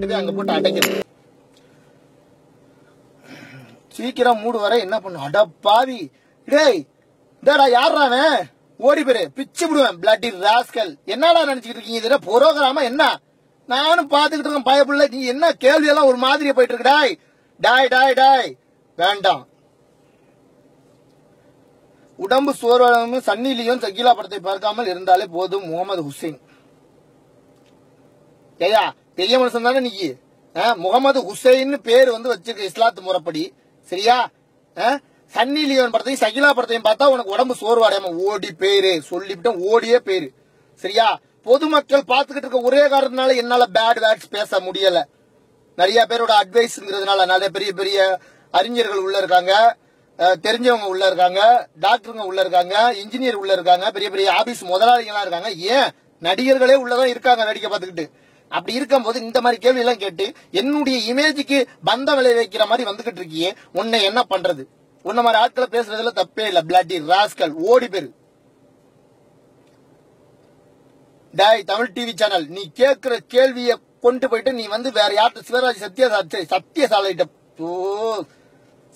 கொண்டு போய் அங்க போட்டு அடைக்கிறது. சீக்கிரம் மூடு வர என்ன பண்ணும்? அடப்பாவி டேய், இதாடா யாருறானே, ஓடி போயிரு, பிச்சு விடுவேன். பிளட்டி ராஸ்கல், என்னடா நினைச்சுக்கிட்டு இருக்கீங்க? இதுல புரோகிராமா என்ன? நானும் பாத்துக்கிட்டு இருக்கேன் பயப்புள்ள. நீ என்ன கேள்வி எல்லாம் ஒரு மாதிரியா போயிட்டு இருக்கு? டாய் டாய் டாய் டாய் வேண்டாம். உடம்பு சோர்வான சன்னி லியோன் சகிலா படத்தை பார்க்காமல் இருந்தாலே போதும். முகமது ஹுசைன், ஏயா பெரிய மனுஷன் தானே நீ? முகமது ஹுசைன் பேர் வந்து வச்சிருக்க இஸ்லாத்து முறைப்படி, சரியா? சன்னி லியோன் படத்தையும் சகிலா படத்தையும் பார்த்தா உனக்கு உடம்பு சோர்வாடையாம ஓடி பேரு சொல்லிவிட்டேன், ஓடியே பேரு, சரியா? பொதுமக்கள் பார்த்துக்கிட்டு இருக்க ஒரே காரணத்தினால என்னால பேட் வேர்ட்ஸ் பேச முடியல. நிறைய பேரோட அட்வைஸ்ங்கிறதுனால நிறைய பெரிய பெரிய அறிஞர்கள் உள்ள இருக்காங்க, தெரிஞ்சவங்க உள்ள இருக்காங்க, டாக்டருங்க உள்ள இருக்காங்க, இன்ஜினியர் உள்ள இருக்காங்க, பெரிய பெரிய ஆபீஸ் முதலாளிகளா இருக்காங்க, ஏன் நடிகர்களே உள்ளதான் இருக்காங்க நடிக்க பார்த்துக்கிட்டு. அப்படி இருக்கும்போது இந்த மாதிரி கேள்வி எல்லாம் கேட்டு என்னுடைய இமேஜுக்கு பந்த விளை வைக்கிற மாதிரி வந்துகிட்டு இருக்கியே, உன்னை என்ன பண்றது? உன்ன மாதிரி ஆட்களை பேசுறதுல தப்பே இல்ல. பிளட்டி ராஸ்கல், ஓடி பேரு. டாய் தமிழ் டிவி சேனல், நீ கேட்கிற கேள்வியை கொண்டு போயிட்டு நீ வந்து வேற யார்கிட்ட சிவராஜ் சத்தியசாலை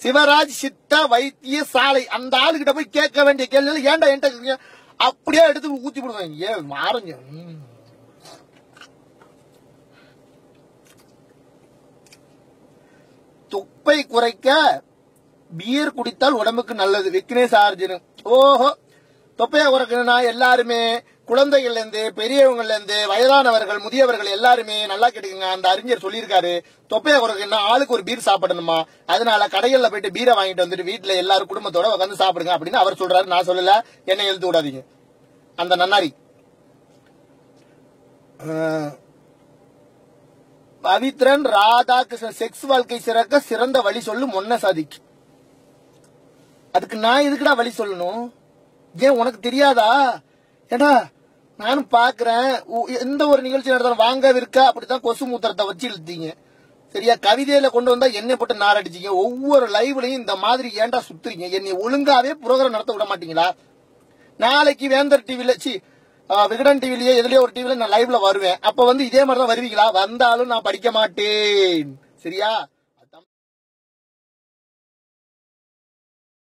சிவராஜ் சித்த வைத்திய சாலை அந்த ஆளுகிட்ட போய் கேட்க வேண்டிய கேள்வி ஏன்டா என்கிட்ட அப்படியே எடுத்து ஊத்தி விடுவேன். ஏன் மாறுங்க? தொப்பை குறைக்க பியர் குடித்தால் உடம்புக்கு நல்லது. விக்னேஷ் ஆர்ஜுன், ஓஹோ, தொப்பையை குறைக்கணும்னா எல்லாருமே குழந்தைகள்ல இருந்து பெரியவங்கல இருந்து வயதானவர்கள் முதியவர்கள் எல்லாருமே நல்லா கேட்டுக்கங்க. அந்த அறிஞர் சொல்லியிருக்காரு, தொப்பையை குறைக்கணும்னா ஆளுக்கு ஒரு பீர் சாப்பிடணுமா, அதனால கடைகள்ல போயிட்டு பீரை வாங்கிட்டு வந்துட்டு வீட்டுல எல்லாரும் குடும்பத்தோட உட்காந்து சாப்பிடுங்க அப்படின்னு அவர் சொல்றாரு. நான் சொல்லல, என்ன எழுத்து விடாதீங்க. அந்த நன்னாரி பவித்ரன் ராதாகிருஷ்ணன், செக்ஸ் வாழ்க்கை சிறக்க சிறந்த வழி சொல்லும் மொன்ன சாதிக்கு. அதுக்கு நான் எதுக்குடா வழி சொல்லணும்? ஏன் உனக்கு தெரியாதா? ஏடா நானும் பாக்குறேன், எந்த ஒரு நிகழ்ச்சி நடத்தாலும் வாங்க விற்க அப்படித்தான் கொசு மூத்திரத்தை வச்சு இழுத்தீங்க, சரியா? கவிதையில கொண்டு வந்தா என்னை போட்டு நாரடிச்சீங்க. ஒவ்வொரு லைவ்லயும் இந்த மாதிரி ஏன்டா சுத்துறீங்க? என்னை ஒழுங்காவே புரோகிராம் நடத்த விட மாட்டீங்களா? நாளைக்கு வேந்தர் டிவில விகடன் டிவிலயே எதுலயோ ஒரு டிவில நான் லைவ்ல வருவேன். அப்ப வந்து இதே மாதிரிதான் வருவீங்களா? வந்தாலும் நான் படிக்க மாட்டேன், சரியா?